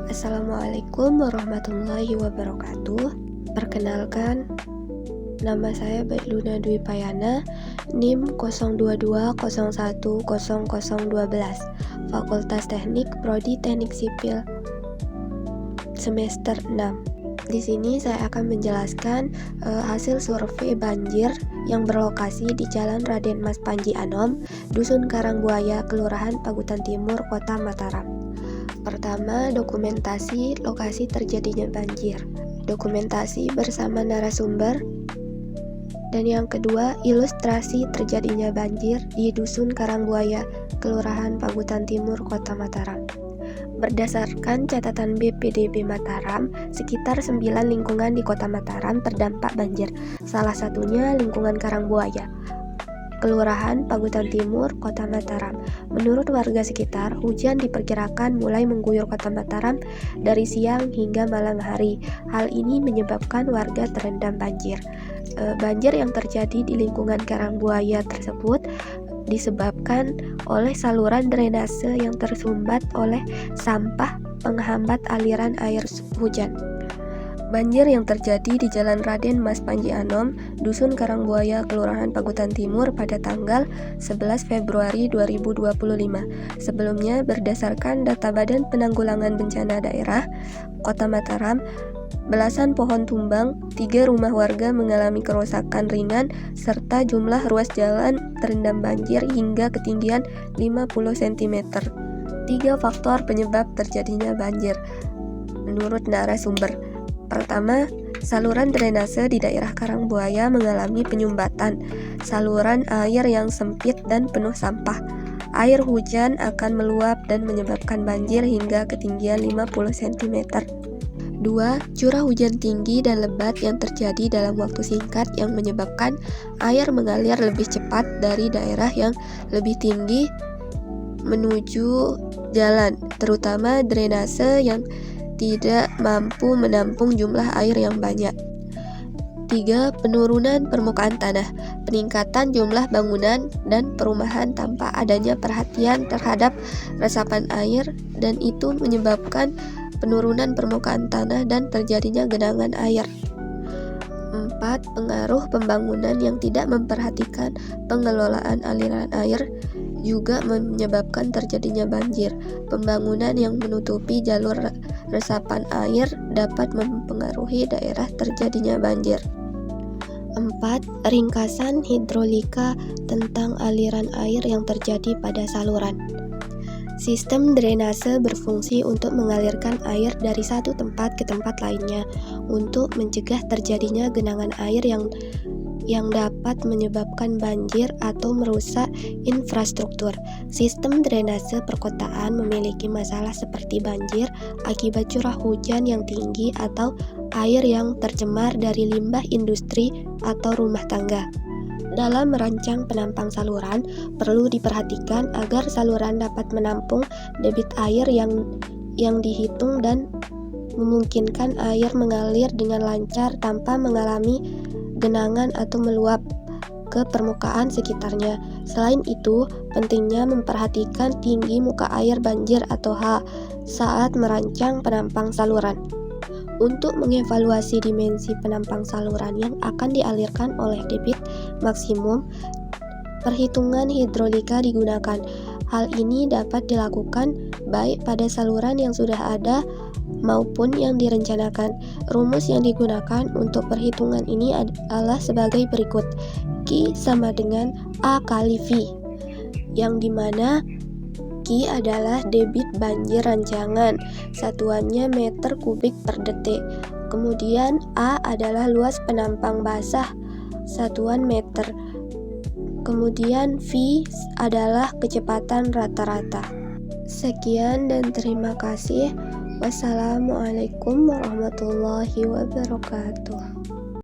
Assalamualaikum warahmatullahi wabarakatuh. Perkenalkan, nama saya Baitluna Dwi Payana, NIM 0220100012, Fakultas Teknik Prodi Teknik Sipil, semester 6. Di sini saya akan menjelaskan hasil survei banjir yang berlokasi di Jalan Raden Mas Panji Anom, Dusun Karangbuaya, Kelurahan Pagutan Timur, Kota Mataram. Pertama, dokumentasi lokasi terjadinya banjir. Dokumentasi bersama narasumber. Dan yang kedua, ilustrasi terjadinya banjir di Dusun Karangbuaya, Kelurahan Pagutan Timur, Kota Mataram. Berdasarkan catatan BPDB Mataram, sekitar 9 lingkungan di Kota Mataram terdampak banjir. Salah satunya lingkungan Karangbuaya, Kelurahan Pagutan Timur, Kota Mataram. Menurut warga sekitar, hujan diperkirakan mulai mengguyur Kota Mataram dari siang hingga malam hari. Hal ini menyebabkan warga terendam banjir. Banjir yang terjadi di lingkungan Karangbuaya tersebut disebabkan oleh saluran drainase yang tersumbat oleh sampah penghambat aliran air hujan. Banjir yang terjadi di Jalan Raden Mas Panji Anom, Dusun Karangbuaya, Kelurahan Pagutan Timur pada tanggal 11 Februari 2025. Sebelumnya, berdasarkan data Badan Penanggulangan Bencana Daerah Kota Mataram, belasan pohon tumbang, 3 rumah warga mengalami kerusakan ringan, serta jumlah ruas jalan terendam banjir hingga ketinggian 50 cm. 3 faktor penyebab terjadinya banjir menurut narasumber. Pertama, saluran drainase di daerah Karangbuaya mengalami penyumbatan. Saluran air yang sempit dan penuh sampah. Air hujan akan meluap dan menyebabkan banjir hingga ketinggian 50 cm. 2. Curah hujan tinggi dan lebat yang terjadi dalam waktu singkat yang menyebabkan air mengalir lebih cepat dari daerah yang lebih tinggi menuju jalan, terutama drainase yang tidak mampu menampung jumlah air yang banyak. 3. Penurunan permukaan tanah, peningkatan jumlah bangunan dan perumahan tanpa adanya perhatian terhadap resapan air, dan itu menyebabkan penurunan permukaan tanah dan terjadinya genangan air. 4. Pengaruh pembangunan yang tidak memperhatikan pengelolaan aliran air juga menyebabkan terjadinya banjir. Pembangunan yang menutupi jalur resapan air dapat mempengaruhi daerah terjadinya banjir. 4. Ringkasan hidrolika tentang aliran air yang terjadi pada saluran. Sistem drainase berfungsi untuk mengalirkan air dari satu tempat ke tempat lainnya untuk mencegah terjadinya genangan air yang dapat menyebabkan banjir atau merusak infrastruktur. Sistem drainase perkotaan memiliki masalah seperti banjir akibat curah hujan yang tinggi atau air yang tercemar dari limbah industri atau rumah tangga. Dalam merancang penampang saluran, perlu diperhatikan agar saluran dapat menampung debit air yang dihitung dan memungkinkan air mengalir dengan lancar tanpa mengalami genangan atau meluap ke permukaan sekitarnya. Selain itu, pentingnya memperhatikan tinggi muka air banjir atau H saat merancang penampang saluran. Untuk mengevaluasi dimensi penampang saluran yang akan dialirkan oleh debit maksimum, perhitungan hidrolika digunakan. Hal ini dapat dilakukan baik pada saluran yang sudah ada maupun yang direncanakan. Rumus yang digunakan untuk perhitungan ini adalah sebagai berikut. Q sama dengan A kali V, yang dimana Q adalah debit banjir rancangan, satuannya meter kubik per detik. Kemudian A adalah luas penampang basah, satuan meter. Kemudian V adalah kecepatan rata-rata. Sekian dan terima kasih. Wassalamualaikum warahmatullahi wabarakatuh.